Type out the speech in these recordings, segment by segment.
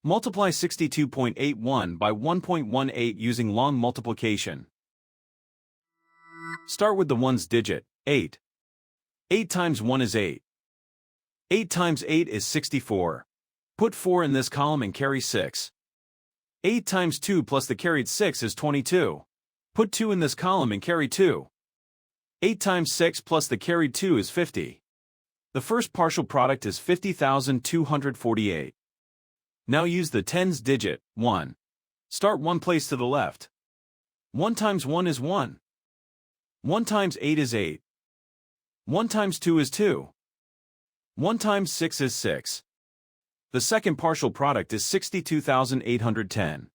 Multiply 62.81 by 1.18 using long multiplication. Start with the ones digit, 8. 8 times 1 is 8. 8 times 8 is 64. Put 4 in this column and carry 6. 8 times 2 plus the carried 6 is 22. Put 2 in this column and carry 2. 8 times 6 plus the carried 2 is 50. The first partial product is 50,248. Now use the tens digit, 1. Start one place to the left. 1 times 1 is 1. 1 times 8 is 8. 1 times 2 is 2. 1 times 6 is 6. The second partial product is 62,810.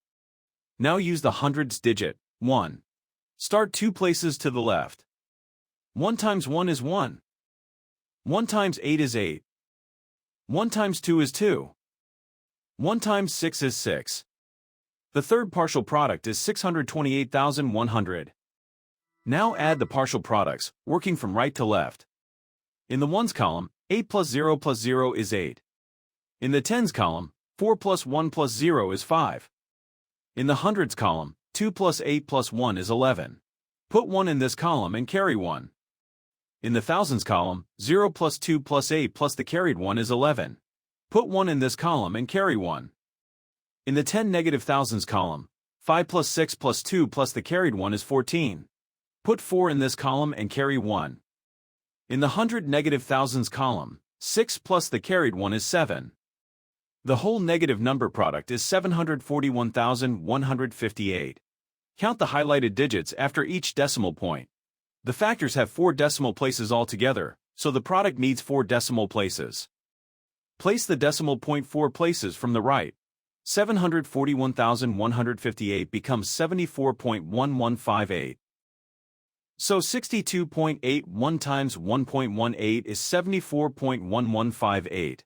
Now use the hundreds digit, 1. Start two places to the left. 1 times 1 is 1. 1 times 8 is 8. 1 times 2 is 2. 1 times 6 is 6. The third partial product is 628,100. Now add the partial products, working from right to left. In the ones column, 8 plus 0 is 8. In the tens column, 4 plus 1 plus 0 is 5. In the hundreds column, 2 plus 8 plus 1 is 11. Put 1 in this column and carry 1. In the thousands column, 0 plus 2 plus 8 plus the carried 1 is 11. Put 1 in this column and carry 1. In the 10 negative thousands column, 5 plus 6 plus 2 plus the carried 1 is 14. Put 4 in this column and carry 1. In the hundred negative thousands column, 6 plus the carried 1 is 7. The whole negative number product is 741,158. Count the highlighted digits after each decimal point. The factors have 4 decimal places altogether, so the product needs 4 decimal places. Place the decimal point 4 places from the right. 741,158 becomes 74.1158. So 62.81 times 1.18 is 74.1158.